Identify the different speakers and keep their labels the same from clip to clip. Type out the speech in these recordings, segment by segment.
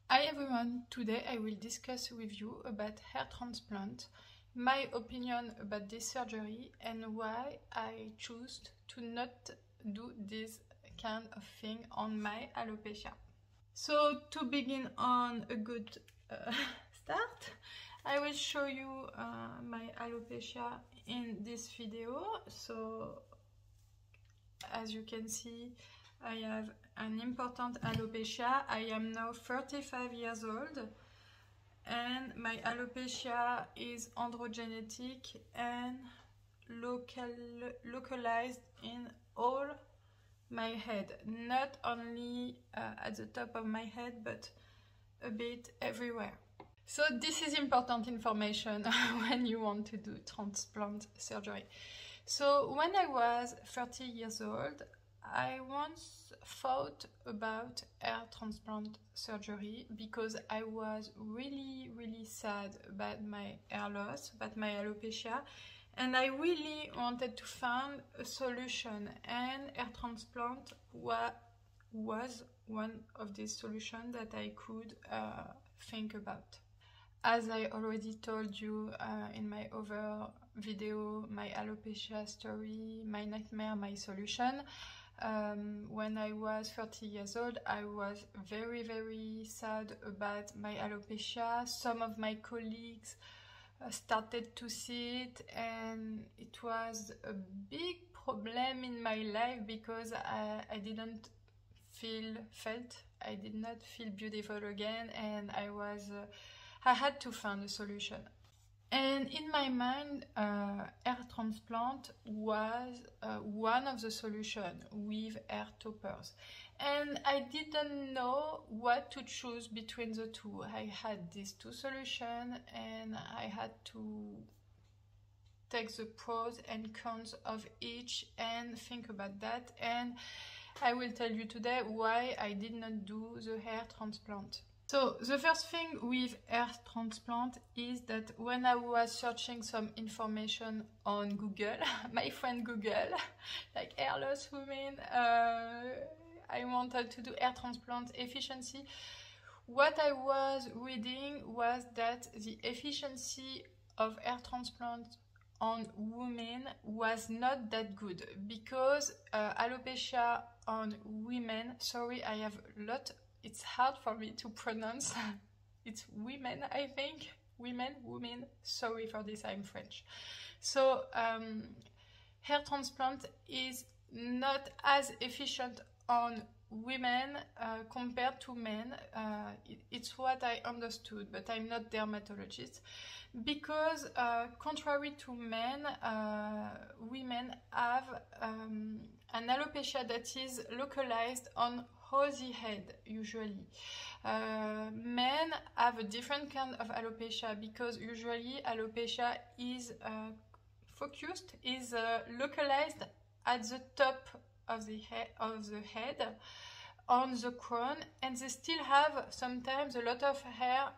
Speaker 1: Hi everyone, today I will discuss with you about hair transplant, my opinion about this surgery and why I choose to not do this kind of thing on my alopecia. So to begin on a good start, I will show you my alopecia in this video. So as you can see, I have an important alopecia. I am now 35 years old and my alopecia is androgenique and localized in all my head, not only at the top of my head but a bit everywhere. So this is important information when you want to do transplant surgery. So when I was 30 years old, I once thought about hair transplant surgery because I was really sad about my hair loss, about my alopecia, and I really wanted to find a solution, and hair transplant was one of these solutions that I could think about. As I already told you in my other video, my alopecia story, my nightmare, my solution, when I was 30 years old, I was very sad about my alopecia. Some of my colleagues started to see it, and it was a big problem in my life because I didn't I did not feel beautiful again, and I had to find a solution. And in my mind, hair transplant was one of the solutions with hair toppers. And I didn't know what to choose between the two. I had these two solutions and I had to take the pros and cons of each and think about that. And I will tell you today why I did not do the hair transplant. So the first thing with hair transplant is that when I was searching some information on Google, my friend Google, like hair loss women, I wanted to do hair transplant efficiency. What I was reading was that the efficiency of hair transplant on women was not that good because alopecia on women, sorry, I have a lot. It's hard for me to pronounce. It's women, I think. Women, sorry for this, I'm French. So hair transplant is not as efficient on women compared to men. It's what I understood, but I'm not dermatologist. Because contrary to men, women have an alopecia that is localized on all the head usually. Men have a different kind of alopecia because usually alopecia is localized at the top of the head on the crown, and they still have sometimes a lot of hair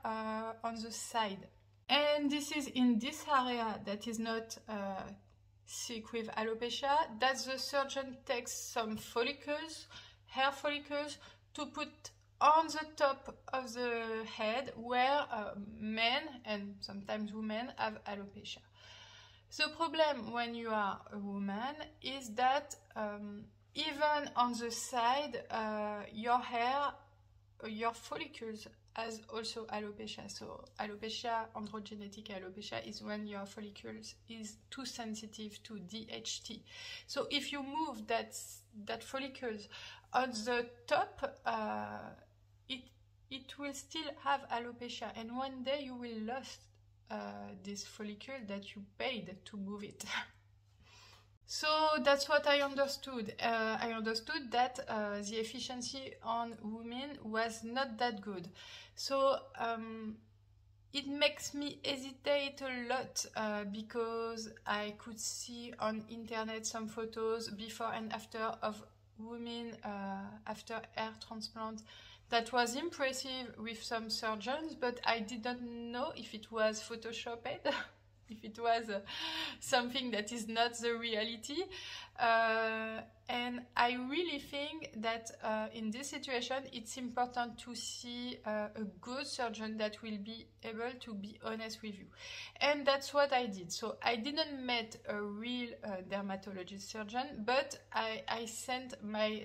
Speaker 1: on the side. And this is in this area that is not sick with alopecia that the surgeon takes some follicles, hair follicles, to put on the top of the head where men and sometimes women have alopecia. The problem when you are a woman is that even on the side, your hair, your follicles has also alopecia. So alopecia, androgenic alopecia, is when your follicles is too sensitive to DHT. So if you move that follicles on the top, it will still have alopecia, and one day you will lose this follicle that you paid to move it. So that's what I understood. I understood that the efficiency on women was not that good. So it makes me hesitate a lot because I could see on internet some photos before and after of women after hair transplant that was impressive with some surgeons, but I didn't know if it was photoshopped, if it was something that is not the reality. and I really think that in this situation it's important to see a good surgeon that will be able to be honest with you, and that's what I did. So I didn't meet a real dermatologist surgeon, but I sent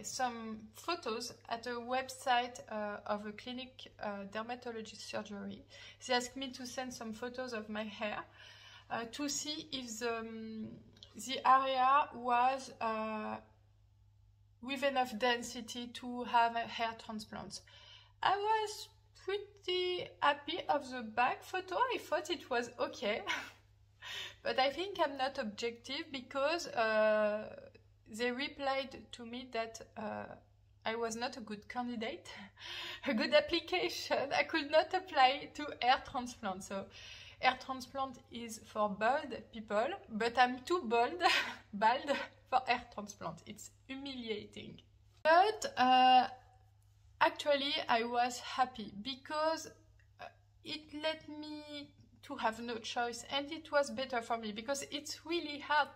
Speaker 1: some photos at a website of a clinic dermatologist surgery. They asked me to send some photos of my hair to see if the area was with enough density to have a hair transplant. I was pretty happy of the back photo. I thought it was okay. But I think I'm not objective because they replied to me that I was not a good candidate, a good application. I could not apply to hair transplant. So hair transplant is for bald people, but I'm too bald for hair transplant. It's humiliating. But actually I was happy because it let me to have no choice, and it was better for me because it's really hard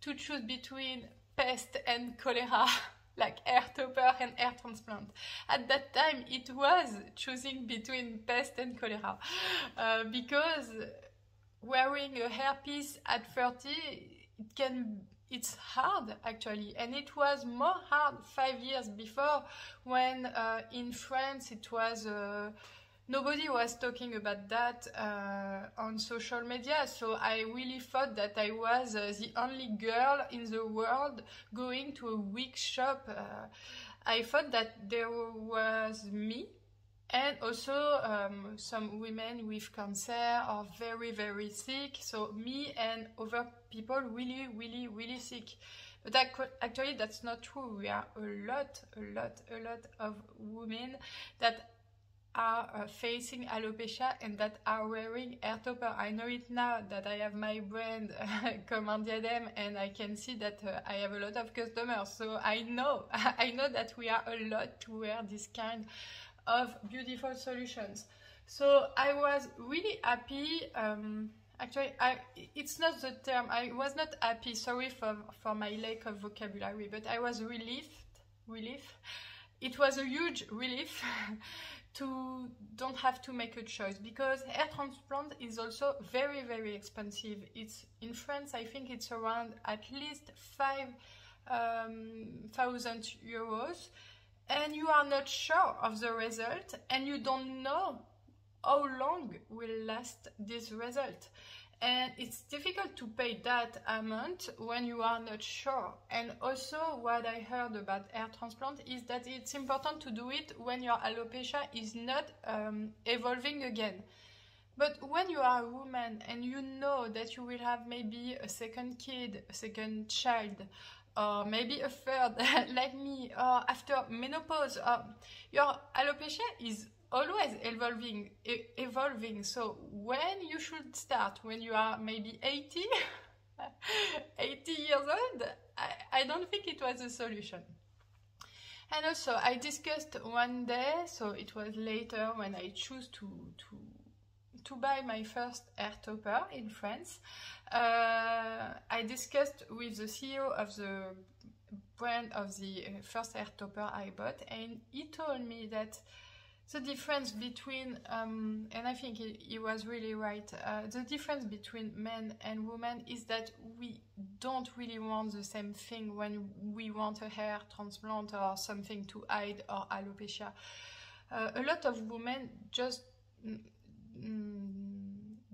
Speaker 1: to choose between pest and cholera, like hair topper and hair transplant. At that time it was choosing between pest and cholera because wearing a hairpiece at 30 it's hard actually, and it was more hard 5 years before when in France it was nobody was talking about that on social media. So I really thought that I was the only girl in the world going to a wig shop. I thought that there was me and also some women with cancer or very, very sick. So me and other people really, really, really sick. But actually that's not true. We are a lot of women that are facing alopecia and that are wearing hair topper. I know it now that I have my brand Comme, diadème, and I can see that I have a lot of customers. So I know that we are a lot to wear this kind of beautiful solutions. So I was really happy. Actually, it's not the term. I was not happy. Sorry for my lack of vocabulary, but I was relief. It was a huge relief to don't have to make a choice, because hair transplant is also very, very expensive. It's in France, I think it's around at least 5,000 euros, and you are not sure of the result, and you don't know how long will last this result. And it's difficult to pay that amount when you are not sure. And also what I heard about hair transplant is that it's important to do it when your alopecia is not evolving again. But when you are a woman and you know that you will have maybe a second kid, a second child, or maybe a third like me, or after menopause, your alopecia is always evolving. So when you should start, when you are maybe 80 years old, I don't think it was a solution. And also I discussed one day, so it was later when I chose to buy my first hair topper in France. I discussed with the CEO of the brand of the first hair topper I bought, and he told me that the difference between, and I think he was really right, the difference between men and women is that we don't really want the same thing when we want a hair transplant or something to hide our alopecia. A lot of women just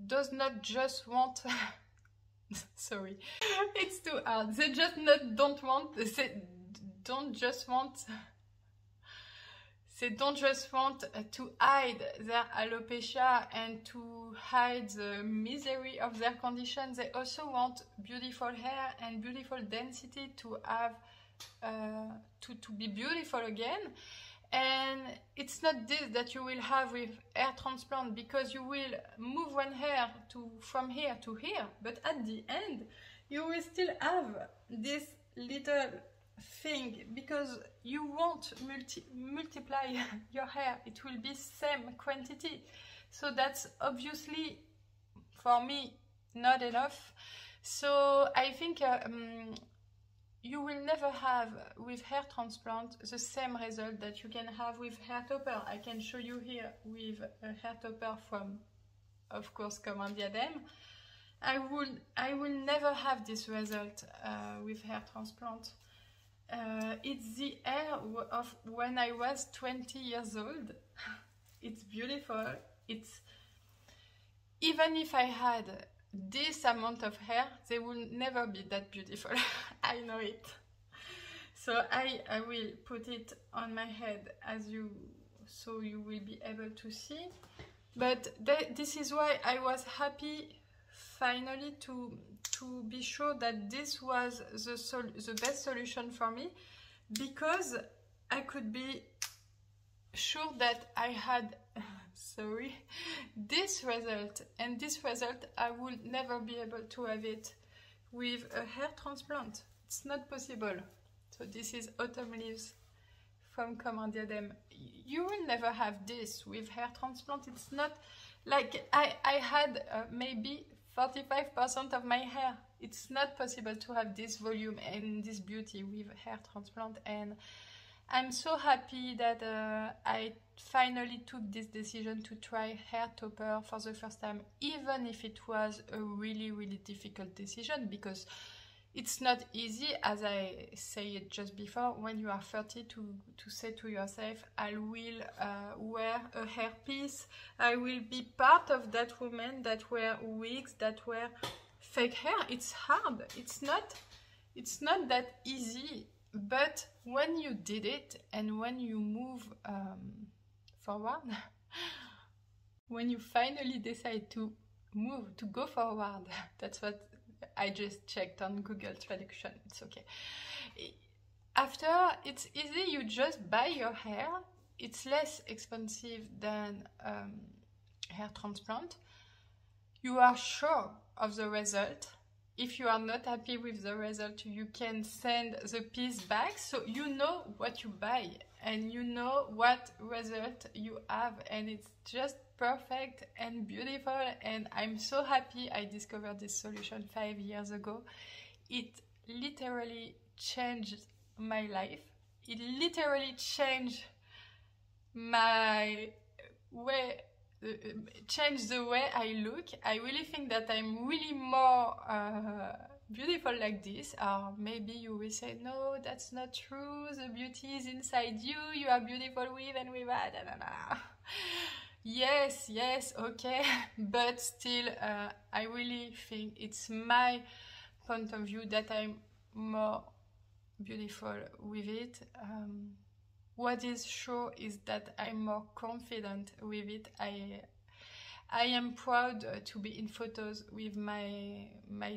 Speaker 1: does not just want sorry, it's too hard. They just don't just want to hide their alopecia and to hide the misery of their condition. They also want beautiful hair and beautiful density to have to be beautiful again. And it's not this that you will have with hair transplant, because you will move one hair from here to here, but at the end you will still have this little thing, because you won't multiply your hair. It will be same quantity. So that's obviously for me not enough. So I think you will never have with hair transplant the same result that you can have with hair topper. I can show you here with a hair topper from, of course, Comme, diadème. I will never have this result with hair transplant. It's the hair of when I was 20 years old. It's beautiful. It's even if I had this amount of hair, they will never be that beautiful. I know it. So I will put it on my head so you will be able to see. But this is why I was happy finally to be sure that this was the best solution for me, because I could be sure that I had this result, and this result I will never be able to have it with a hair transplant. It's not possible. So this is autumn leaves from Comme, diadème. You will never have this with hair transplant. It's not like I had maybe 45% of my hair. It's not possible to have this volume and this beauty with hair transplant, and I'm so happy that I finally took this decision to try hair topper for the first time, even if it was a really, really difficult decision, because it's not easy, as I said just before, when you are 30 to say to yourself, I will wear a hairpiece, I will be part of that woman that wear wigs, that wear fake hair. It's hard. It's not that easy. But when you did it, and when you move forward, when you finally decide to go forward, that's what I just checked on Google Traduction, it's okay. After, it's easy, you just buy your hair, it's less expensive than hair transplant. You are sure of the result. If you are not happy with the result, you can send the piece back, so you know what you buy and you know what result you have, and it's just perfect and beautiful. And I'm so happy I discovered this solution 5 years ago. It literally changed my life. It literally changed my way, change the way I look. I really think that I'm really more beautiful like this. Or maybe you will say, no, that's not true, the beauty is inside you, you are beautiful with and without. Yes, okay, but still I really think it's my point of view that I'm more beautiful with it. What is sure is that I'm more confident with it. I am proud to be in photos with my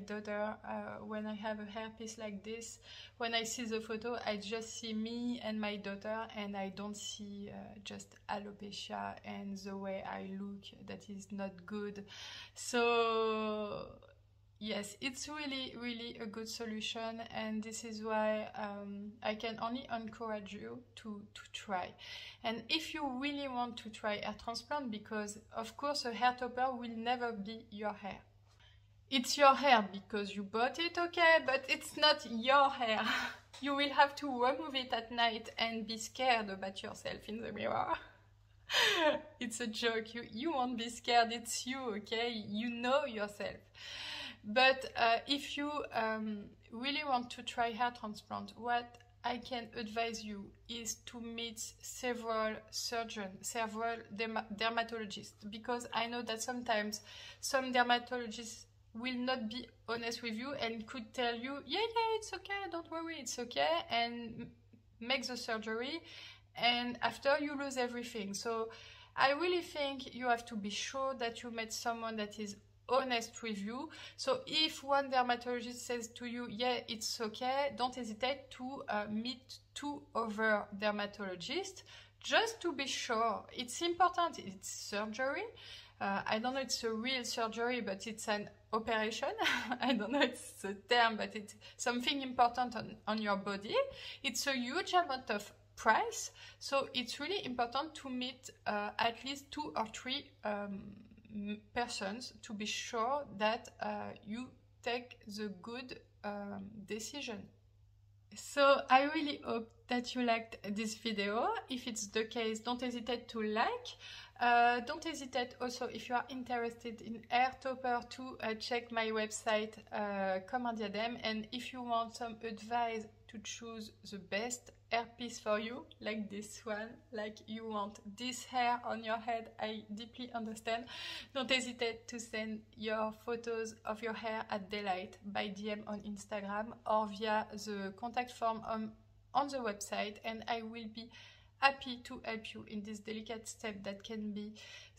Speaker 1: daughter when I have a hairpiece like this. When I see the photo, I just see me and my daughter, and I don't see just alopecia and the way I look that is not good. So yes, it's really, really a good solution, and this is why I can only encourage you to try. And if you really want to try hair transplant, because of course a hair topper will never be your hair. It's your hair because you bought it, okay, but it's not your hair. You will have to remove it at night and be scared about yourself in the mirror. It's a joke, you won't be scared, it's you, okay? You know yourself. But if you really want to try hair transplant, what I can advise you is to meet several surgeons, several dermatologists, because I know that sometimes some dermatologists will not be honest with you and could tell you, yeah, it's okay, don't worry, it's okay, and make the surgery, and after you lose everything. So I really think you have to be sure that you met someone that is honest with you. So if one dermatologist says to you, yeah, it's okay, don't hesitate to meet 2 other dermatologists just to be sure. It's important. It's surgery. I don't know it's a real surgery, but it's an operation. I don't know it's the term, but it's something important on your body. It's a huge amount of price, so it's really important to meet at least 2 or 3 persons to be sure that you take the good decision. So I really hope that you liked this video. If it's the case, don't hesitate to like. Don't hesitate also, if you are interested in hair topper, to check my website Comme, diadème. And if you want some advice to choose the best hairpiece for you, like this one, like you want this hair on your head, I deeply understand. Don't hesitate to send your photos of your hair at Daylight by DM on Instagram or via the contact form on the website, and I will be happy to help you in this delicate step that can be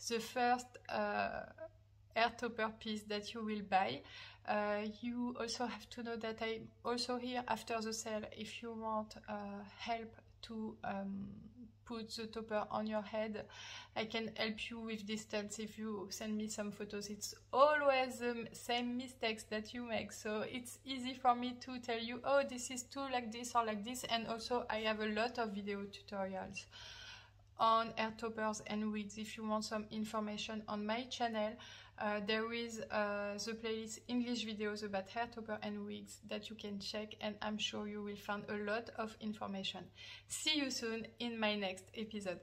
Speaker 1: the first hair topper piece that you will buy. You also have to know that I'm also here after the sale if you want help to put the topper on your head. I can help you with distance if you send me some photos. It's always the same mistakes that you make, so it's easy for me to tell you, oh, this is too like this or like this. And also I have a lot of video tutorials on hair toppers and wigs. If you want some information on my channel, there is the playlist English videos about hair topper and wigs that you can check, and I'm sure you will find a lot of information. See you soon in my next episode.